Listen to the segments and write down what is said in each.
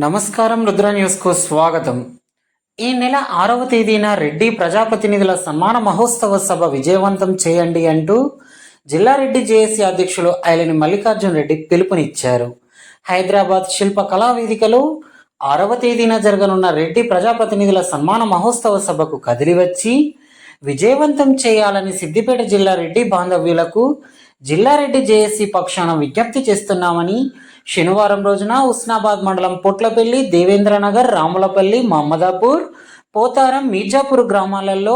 నమస్కారం, రుద్ర న్యూస్కు స్వాగతం. ఈ నెల 6వ తేదీన రెడ్డి ప్రజాప్రతినిధుల సన్మాన మహోత్సవ సభ విజయవంతం చేయండి అంటూ జిల్లా రెడ్డి జేఏసీ అధ్యక్షులు ఐలేని మల్లికార్జున్ రెడ్డి పిలుపునిచ్చారు. హైదరాబాద్ శిల్ప కళా వేదికలో 6వ తేదీన జరగనున్న రెడ్డి ప్రజాప్రతినిధుల సన్మాన మహోత్సవ సభకు కదిలివచ్చి విజయవంతం చేయాలని సిద్దిపేట జిల్లా రెడ్డి బాంధవ్యులకు జిల్లా రెడ్డి జేఏసీ పక్షాన విజ్ఞప్తి చేస్తున్నామని శనివారం రోజున ఉస్నాబాద్ మండలం పొట్లపల్లి, దేవేంద్రనగర్, రాములపల్లి, మహమ్మదాపూర్, పోతారం, మీర్జాపూర్ గ్రామాలలో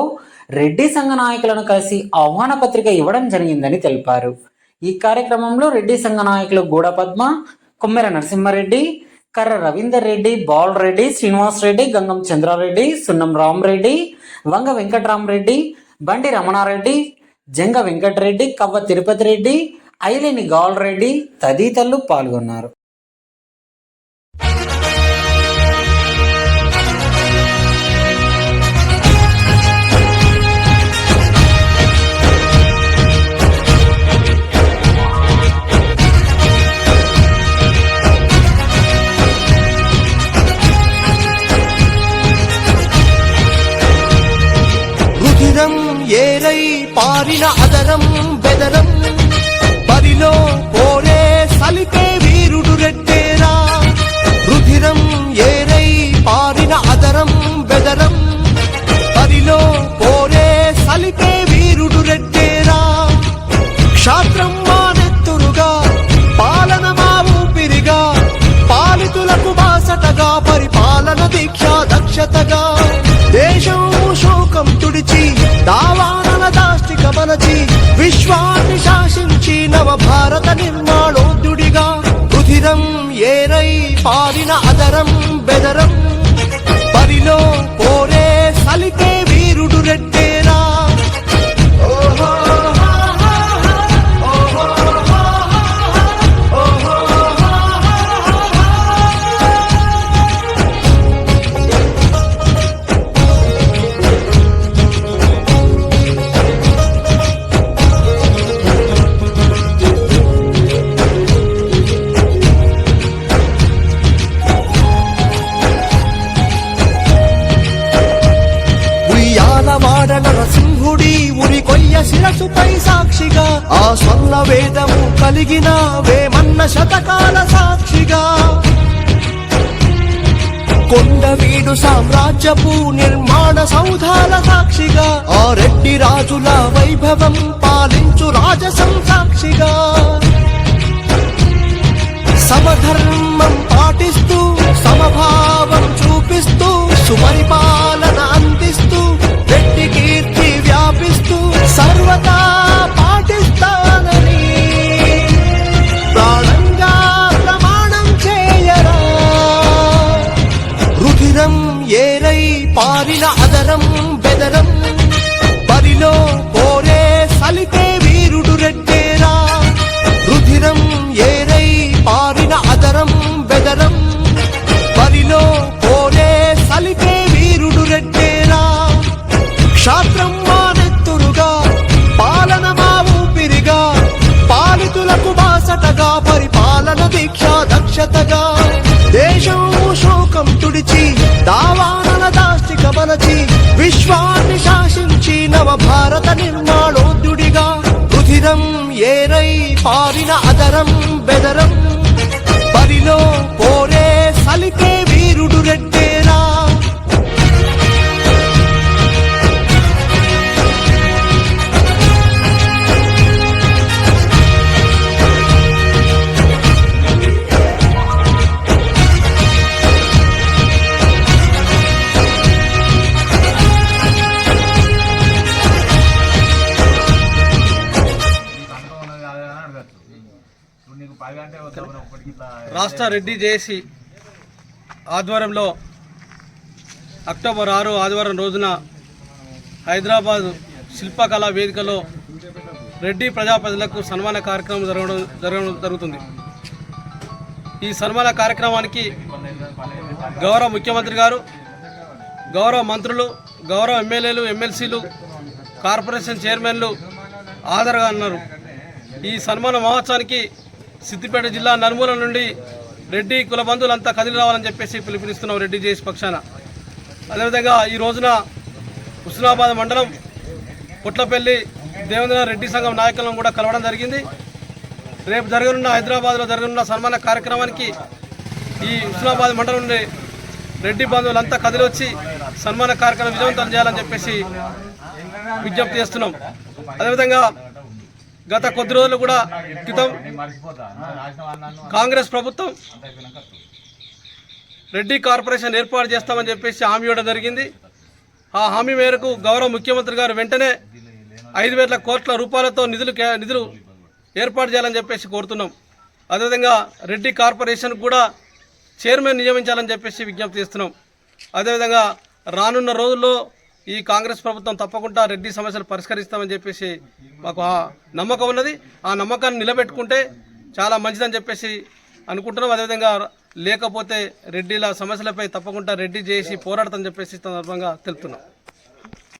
రెడ్డి సంఘ నాయకులను కలిసి ఆహ్వాన పత్రిక ఇవ్వడం జరిగిందని తెలిపారు. ఈ కార్యక్రమంలో రెడ్డి సంఘ నాయకులు గూడ పద్మ, కొమ్మెర నరసింహారెడ్డి, కర్ర రవీందర్ రెడ్డి, బాల్ రెడ్డి, శ్రీనివాస్ రెడ్డి, గంగం చంద్రారెడ్డి, సున్నం రామరెడ్డి, వంగ వెంకట్రామరెడ్డి, బండి రమణారెడ్డి, జంగ వెంకటరెడ్డి, కవ్వ తిరుపతి రెడ్డి, ఐలేని గౌల్ రెడ్డి తదితరులు పాల్గొన్నారు. రుధిరం ఏరై పారిన అదరం బెదరం బరిలో పోరే సలిపే వీరుడు రెడ్డేరా. రుధిరం ఏరై పారిన అదరం బెదరం బరిలో పోరే సలిపే వీరుడు రెడ్డేరా. క్షాత్రం మానెత్తురుగా పాలన మా ఊపిరిగా పాలితులకు బాసటగా పరిపాలన దీక్ష దక్షతగా దేశం శోకం తుడిచి దావానల దాష్టిక మలచి విశ్వాన్ని శాసించి నవ భారత నిర్మాణోద్యుడిగా రుధిరం ఏరై పారిన అదరం బెదరం బరిలో పోరే సలిపే వీరుడు రెడ్డేరా. నరసింహుడి ఉరి కొయ్య శిరసుపై సాక్షిగా ఆ స్వర్ణ వేదము కలిగిన వేమన్న శతకాల సాక్షిగా కొండవీడు సామ్రాజ్యపు నిర్మాణ సౌధాల సాక్షిగా ఆ రెడ్డి రాజుల వైభవం పాలించు రాజసం సాక్షిగా సమధర్మం పాటిస్తూ సమభావం చూపిస్తూ సుపరిపాలన అందిస్తూ రెడ్డి కీర్తి వ్యాపిస్తూ సర్వతా పాటిస్తానని ప్రాణంగా ప్రమాణం చేయరా. రుధిరం ఏరై పారిన అదరం బెదరం బరిలో పోరే సలిపే వీరుడు రెడ్డేరా. రుధిరం ఏరై పారిన అదరం బెదరం బరిలో పోరే సలిపే వీరుడు రెడ్డేరా. క్షాత్రం మానెత్తురుగా పాలన మా ఊపిరిగా పాలితులకు బాసటగా పరిపాలన దీక్ష దక్షతగా దేశం శోకం తుడిచి దావానల దాష్టిక మలచి విశ్వాన్ని శాసించి నవ భారత నిర్మాణోద్యుడిగా రుధిరం ఏరై పారిన అదరం బెదరం బరిలో పోరే సలిపే వీరుడు రెడ్డేరా. రాష్ట్ర రెడ్డి జేఏసీ ఆధ్వర్యంలో అక్టోబర్ 6 ఆదివారం రోజున హైదరాబాద్ శిల్పకళా వేదికలో రెడ్డి ప్రజాప్రతినిధులకు సన్మాన కార్యక్రమం జరుగుతుంది. ఈ సన్మాన కార్యక్రమానికి గౌరవ ముఖ్యమంత్రి గారు, గౌరవ మంత్రులు, గౌరవ ఎమ్మెల్యేలు, ఎమ్మెల్సీలు, కార్పొరేషన్ చైర్మన్లు హాజరుగా ఉన్నారు. ఈ సన్మాన మహోత్సవానికి సిద్దిపేట జిల్లా నలుమూల నుండి రెడ్డి కుల బంధువులంతా కదిలి రావాలని చెప్పేసి పిలుపునిస్తున్నాం రెడ్డి జేఏసీ పక్షాన. అదేవిధంగా ఈ రోజున హుస్నాబాద్ మండలం పుట్లపల్లి దేవేంద్ర రెడ్డి సంఘం నాయకులను కూడా కలవడం జరిగింది. రేపు జరగనున్న హైదరాబాద్లో జరగనున్న సన్మాన కార్యక్రమానికి ఈ హుస్నాబాద్ మండలం నుండి రెడ్డి బంధువులంతా కదిలి వచ్చి సన్మాన కార్యక్రమం విజయవంతం చేయాలని చెప్పేసి విజ్ఞప్తి చేస్తున్నాం. అదేవిధంగా గత కొద్ది రోజులు కూడా క్రితం కాంగ్రెస్ ప్రభుత్వం రెడ్డి కార్పొరేషన్ ఏర్పాటు చేస్తామని చెప్పేసి హామీ ఇవ్వడం జరిగింది. ఆ హామీ మేరకు గౌరవ ముఖ్యమంత్రి గారు వెంటనే 5,000 కోట్ల రూపాయలతో నిధులు ఏర్పాటు చేయాలని చెప్పేసి కోరుతున్నాం. అదేవిధంగా రెడ్డి కార్పొరేషన్ కూడా చైర్మన్ నియమించాలని చెప్పేసి విజ్ఞప్తి చేస్తున్నాం. అదేవిధంగా రానున్న రోజుల్లో ఈ కాంగ్రెస్ ప్రభుత్వం తప్పకుండా రెడ్డి సమస్యలు పరిష్కరిస్తామని చెప్పేసి మాకు నమ్మకం ఉన్నది. ఆ నమ్మకాన్ని నిలబెట్టుకుంటే చాలా మంచిదని చెప్పేసి అనుకుంటున్నాం. అదేవిధంగా లేకపోతే రెడ్డిల సమస్యలపై తప్పకుండా రెడ్డి చేసి పోరాడతామని చెప్పేసి సందర్భంగా తెలుపుతున్నాం.